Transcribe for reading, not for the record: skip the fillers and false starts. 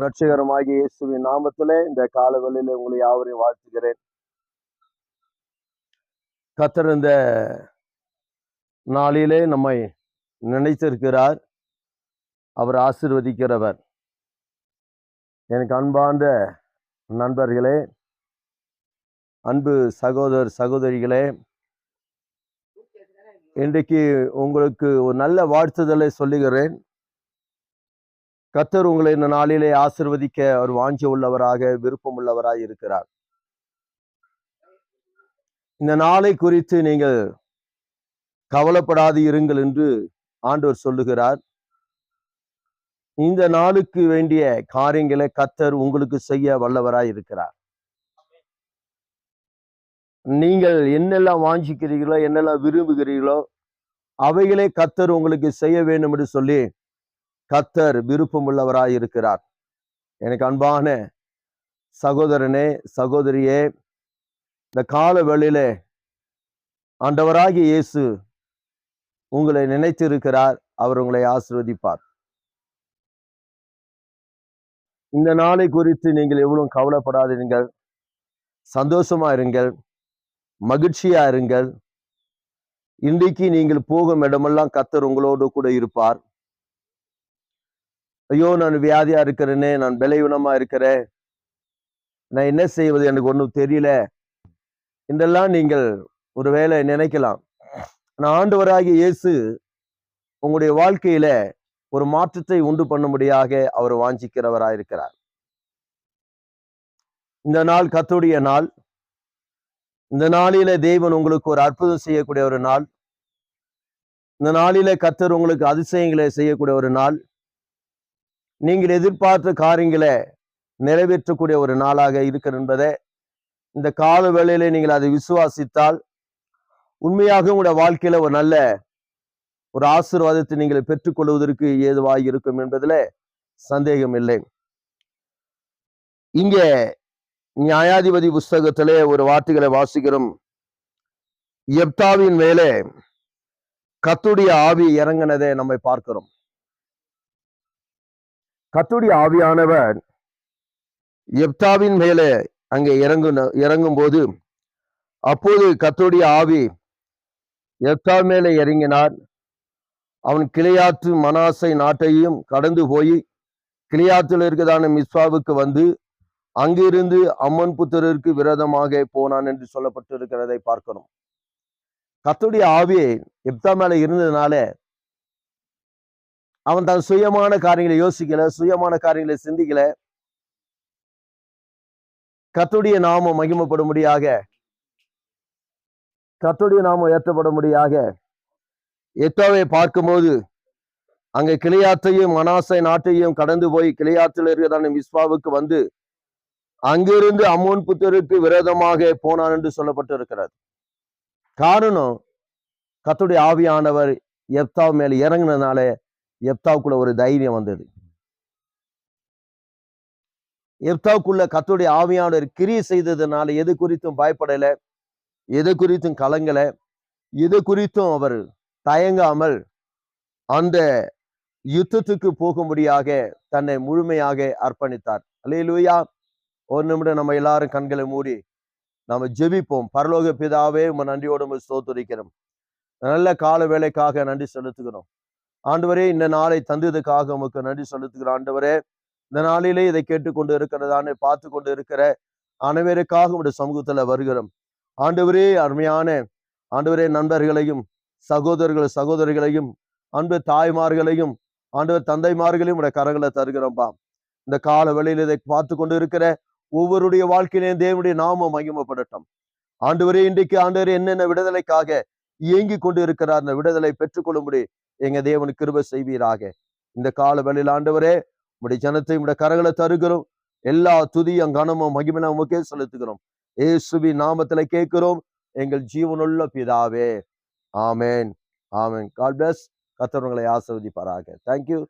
ரட்சகரமாகிய இயேசுவின் நாமத்திலே இந்த காலவெளியிலே உங்களை யாவரையும் வாழ்த்துகிறேன். கர்த்தர் இந்த நாளிலே நம்மை நினைத்திருக்கிறார். அவர் ஆசீர்வதிக்கிறவர். எனக்கு அன்பார்ந்த நண்பர்களே, அன்பு சகோதர சகோதரிகளே, இன்றைக்கு உங்களுக்கு ஒரு நல்ல வாழ்த்துதலை சொல்லுகிறேன். கர்த்தர் உங்களை இந்த நாளிலே ஆசீர்வதிக்க அவர் வாஞ்சை உள்ளவராக, விருப்பம் உள்ளவராக இருக்கிறார். இந்த நாளை குறித்து நீங்கள் கவலைப்படாது இருங்கள் என்று ஆண்டவர் சொல்லுகிறார். இந்த நாளுக்கு வேண்டிய காரியங்களை கர்த்தர் உங்களுக்கு செய்ய வல்லவராய் இருக்கிறார். நீங்கள் என்னெல்லாம் வாஞ்சிக்கிறீர்களோ, என்னெல்லாம் விரும்புகிறீர்களோ, அவைகளை கர்த்தர் உங்களுக்கு செய்ய வேண்டும் என்று சொல்லி கர்த்தர் விருப்பம் உள்ளவராய் இருக்கிறார். எனக்கு அன்பான சகோதரனே, சகோதரியே, இந்த கால வேளையிலே ஆண்டவராகிய இயேசு உங்களை நினைத்திருக்கிறார். அவர் உங்களை ஆசீர்வதிப்பார். இந்த நாளை குறித்து நீங்கள் எவ்வளவு கவலைப்படாதீர்கள், சந்தோஷமா இருங்கள், மகிழ்ச்சியா இருங்கள். இன்றைக்கு நீங்கள் போகும் இடமெல்லாம் கர்த்தர் உங்களோடு கூட இருப்பார். ஐயோ, நான் வியாதியா இருக்கிறேனே, நான் பலவீனமா இருக்கிறேன், நான் என்ன செய்வது, எனக்கு ஒன்றும் தெரியல என்றெல்லாம் நீங்கள் ஒருவேளை நினைக்கலாம். ஆண்டவராகிய இயேசு உங்களுடைய வாழ்க்கையில ஒரு மாற்றத்தை உண்டு பண்ணும்படியாக அவர் வாஞ்சிக்கிறவராயிருக்கிறார். இந்த நாள் கர்த்தருடைய நாள். இந்த நாளில தேவன் உங்களுக்கு ஒரு அற்புதம் செய்யக்கூடிய ஒரு நாள். இந்த நாளில கர்த்தர் உங்களுக்கு அதிசயங்களை செய்யக்கூடிய ஒரு நாள். நீங்கள் எதிர்பார்த்த காரியங்களை நிறைவேற்றக்கூடிய ஒரு நாளாக இருக்கிறது என்பதை இந்த கால வேளையில நீங்கள் அதை விசுவாசித்தால் உண்மையாக உங்களுடைய வாழ்க்கையில ஒரு நல்ல ஒரு ஆசீர்வாதத்தை நீங்கள் பெற்றுக்கொள்வதற்கு ஏதுவாக இருக்கும் என்பதுல சந்தேகம் இல்லை. இங்கே நியாயாதிபதி புஸ்தகத்திலே ஒரு வார்த்தைகளை வாசிக்கிறோம். யெப்தாவின் மேலே கர்த்தருடைய ஆவி இறங்கினதை நம்மை பார்க்கிறோம். கர்த்தருடைய ஆவியானவர் யெப்தாவின் மேலே அங்கே இறங்கும் போது, அப்போது கர்த்தருடைய ஆவி யெப்தா மேலே இறங்கினார். அவன் கிளையாத்து மனாசை நாட்டையும் கடந்து போய் கிளையாத்தில் இருக்கிறதான மிஸ்பாவுக்கு வந்து அங்கிருந்து அம்மன் புத்திரருக்கு விரோதமாக போனான் என்று சொல்லப்பட்டிருக்கிறதை பார்க்கிறோம். கர்த்தருடைய ஆவி யெப்தா மேல இருந்ததுனால அவன் தன் சுயமான காரியங்களை யோசிக்கல, சுயமான காரியங்களை சிந்திக்கல. கர்த்தருடைய நாமம் மகிமைப்படும்படியாக, கர்த்தருடைய நாமம் ஏற்றப்படும்படியாக யெப்தாவை பார்க்கும்போது அங்கே கிளையாத்தையும் மனாசை நாட்டையும் கடந்து போய் கிளையாத்தில் இருக்கிறதான மிஸ்பாவுக்கு வந்து அங்கிருந்து அம்மோன் புத்திரருக்கு விரோதமாக போனான் என்று சொல்லப்பட்டிருக்கிறது. காரணம், கர்த்தருடைய ஆவியானவர் யெப்தா மேல இறங்கினதுனால யெப்தாவுக்குள்ள ஒரு தைரியம் வந்தது. யெப்தாவுக்குள்ள கர்த்தருடைய ஆவியானவர் கிரியை செய்ததுனால எது குறித்தும் பயப்படல, எது குறித்தும் கலங்கல, எது குறித்தும் அவர் தயங்காமல் அந்த யுத்தத்துக்கு போகும்படியாக தன்னை முழுமையாக அர்ப்பணித்தார். அல்லேலூயா. ஒரு நிமிடம் நம்ம எல்லாரும் கண்களை மூடி நாம ஜெபிப்போம். பரலோக பிதாவே, உம்மை நன்றியோடு ஸ்தோத்திரிக்கிறோம். நல்ல கால வேளைக்காக நன்றி செலுத்துகிறோம். ஆண்டவரே, இந்த நாளை தந்ததுக்காக உமக்கு நன்றி செலுத்துகிறோம். ஆண்டவரே, இந்த நாளிலே இதை கேட்டுக்கொண்டு இருக்கிறதானே, பார்த்து கொண்டு இருக்கிற அனைவருக்காக உடைய சமூகத்துல வருகிறோம். ஆண்டவரே, அருமையான ஆண்டவரே, நண்பர்களையும் சகோதரிகளையும் அன்பு தாய்மார்களையும் ஆண்டவர் தந்தைமார்களையும் உடைய கரங்களை தருகிறோம்பா. இந்த கால வேளையில் இதை பார்த்து கொண்டு இருக்கிற ஒவ்வொருடைய வாழ்க்கையிலேயும் தேவனுடைய நாமம் மகிமைப்படட்டும். ஆண்டவரே, இன்றைக்கு ஆண்டவரே என்னென்ன விடுதலைக்காக இயங்கி கொண்டு இருக்கிறார், அந்த விடுதலை பெற்றுக்கொள்ளும்படி எங்க தேவனுக்கு கிருபை செய்வீராக. இந்த கால வேளையில் ஆண்டவரே, உடைய ஜனத்தை உடைய கரங்களை தருகிறோம். எல்லா துதியும் கனமும் மகிமையும் உமக்கே செலுத்துகிறோம். இயேசுவின் நாமத்துல கேட்கிறோம் எங்கள் ஜீவனுள்ள பிதாவே. ஆமென், ஆமென். God bless. கர்த்தர் உங்களை ஆசீர்வதிப்பாராக. Thank you.